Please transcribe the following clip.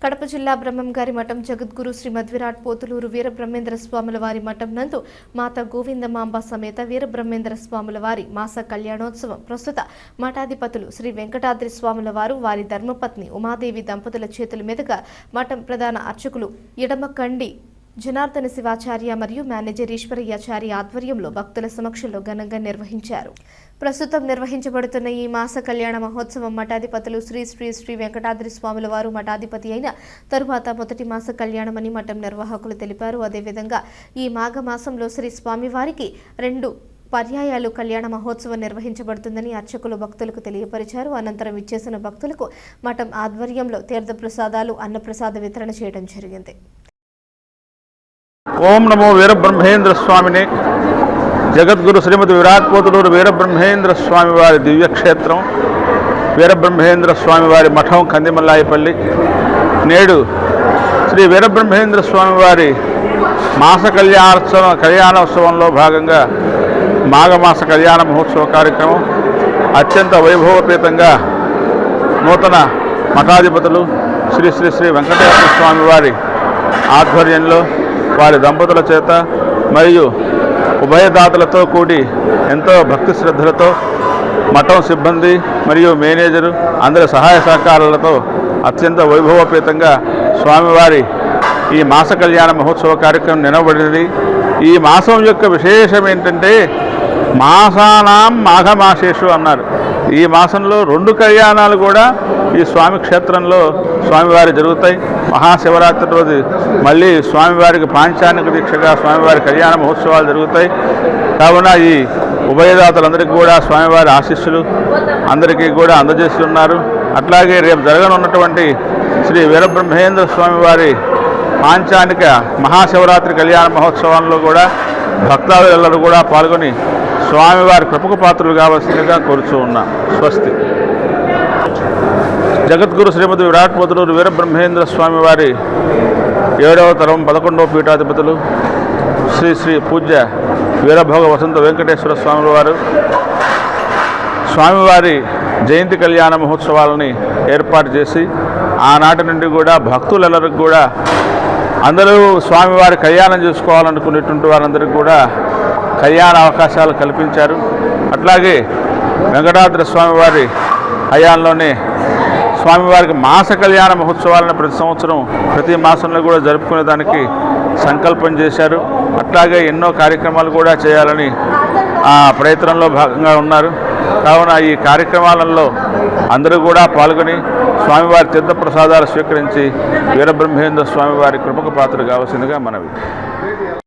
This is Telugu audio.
కడప జిల్లా బ్రహ్మంగారి మఠం జగద్గురు శ్రీ మధ్విరాట్ పోతులూరు వీరబ్రహ్మేంద్ర స్వాముల వారి మఠం నందు మాత గోవిందమాంబ సమేత వీరబ్రహ్మేంద్ర స్వాముల వారి మాస కళ్యాణోత్సవం ప్రస్తుత మఠాధిపతులు శ్రీ వెంకటాద్రి స్వాముల వారు వారి ధర్మపత్ని ఉమాదేవి దంపతుల చేతుల మీదుగా మఠం ప్రధాన అర్చకులు ఎడమకండి జనార్దన శివాచార్య మరియు మేనేజర్ ఈశ్వరయ్యాచార్య ఆధ్వర్యంలో భక్తుల సమక్షంలో ఘనంగా నిర్వహించారు. ప్రస్తుతం నిర్వహించబడుతున్న ఈ మాస కళ్యాణ మహోత్సవం మఠాధిపతులు శ్రీ శ్రీ శ్రీ వెంకటాద్రి స్వాముల వారు మఠాధిపతి అయిన తరువాత మొదటి మాస కళ్యాణమని మఠం నిర్వాహకులు తెలిపారు. అదేవిధంగా ఈ మాఘ మాసంలో శ్రీ స్వామివారికి 2 పర్యాయాలు కళ్యాణ మహోత్సవం నిర్వహించబడుతుందని అర్చకులు భక్తులకు తెలియపరిచారు. అనంతరం ఇచ్చేసిన భక్తులకు మఠం ఆధ్వర్యంలో తీర్థప్రసాదాలు అన్నప్రసాద వితరణ చేయడం జరిగింది. ఓం నమో వీరబ్రహ్మేంద్ర స్వామిని. జగద్గురు శ్రీమతి విరాట్ పోతులూరు వీరబ్రహ్మేంద్ర స్వామి వారి దివ్యక్షేత్రం వీరబ్రహ్మేంద్ర స్వామి వారి మఠం కందిమల్లాయపల్లి. నేడు శ్రీ వీరబ్రహ్మేంద్ర స్వామి వారి మాస కళ్యాణోత్సవంలో భాగంగా మాఘమాస కళ్యాణ మహోత్సవ కార్యక్రమం అత్యంత వైభవపేతంగా నూతన మఠాధిపతులు శ్రీ శ్రీ శ్రీ వెంకటేశ్వర స్వామి వారి ఆధ్వర్యంలో వారి దంపతుల చేత మరియు ఉభయదాతలతో కూడి ఎంతో భక్తి శ్రద్ధలతో మఠం సిబ్బంది మరియు మేనేజరు అందరి సహాయ సహకారాలతో అత్యంత వైభవపేతంగా స్వామివారి ఈ మాస కళ్యాణ మహోత్సవ కార్యక్రమం నిలబడినది. ఈ మాసం యొక్క విశేషం ఏంటంటే మాసానాం మాఘమాసేషు అన్నారు. ఈ మాసంలో 2 కళ్యాణాలు కూడా ఈ స్వామి క్షేత్రంలో స్వామివారి జరుగుతాయి. మహాశివరాత్రి రోజు మళ్ళీ స్వామివారికి పాంచానిక దీక్షగా స్వామివారి కళ్యాణ మహోత్సవాలు జరుగుతాయి. కావున ఈ ఉభయదాతలందరికీ కూడా స్వామివారి ఆశీస్సులు అందరికీ కూడా అందజేస్తున్నారు. అట్లాగే రేపు జరగనున్నటువంటి శ్రీ వీరబ్రహ్మేంద్ర స్వామివారి పాంచానిక మహాశివరాత్రి కళ్యాణ మహోత్సవంలో కూడా భక్తాదులందరూ కూడా పాల్గొని స్వామివారి కృపకు పాత్రలు కావాల్సిందిగా కోరుచూ ఉన్నాం. స్వస్తి. జగద్గురు శ్రీమతి విరాట్ పోతులూరు వీరబ్రహ్మేంద్ర స్వామి వారి 7వ తరం 11వ పీఠాధిపతులు శ్రీ శ్రీ పూజ్య వీరభోగ వసంత వెంకటేశ్వర స్వాముల వారు స్వామివారి జయంతి కళ్యాణ మహోత్సవాలని ఏర్పాటు చేసి ఆనాటి నుండి కూడా భక్తులందరికీ కూడా అందరూ స్వామివారి కళ్యాణం చేసుకోవాలనుకునేటువంటి వారందరికీ కూడా కళ్యాణ అవకాశాలు కల్పించారు. అట్లాగే వెంకటాద్రి స్వామివారి హయాంలోనే స్వామివారికి మాస కళ్యాణ మహోత్సవాలను ప్రతి సంవత్సరం ప్రతి మాసంలో కూడా జరుపుకునేదానికి సంకల్పం చేశారు. అట్లాగే ఎన్నో కార్యక్రమాలు కూడా చేయాలని ఆ ప్రయత్నంలో భాగంగా ఉన్నారు. కావున ఈ కార్యక్రమాలలో అందరూ కూడా పాల్గొని స్వామివారి తీర్థప్రసాదాలు స్వీకరించి వీరబ్రహ్మేంద్ర స్వామివారి కృపకు పాత్ర కావాల్సిందిగా మనవి.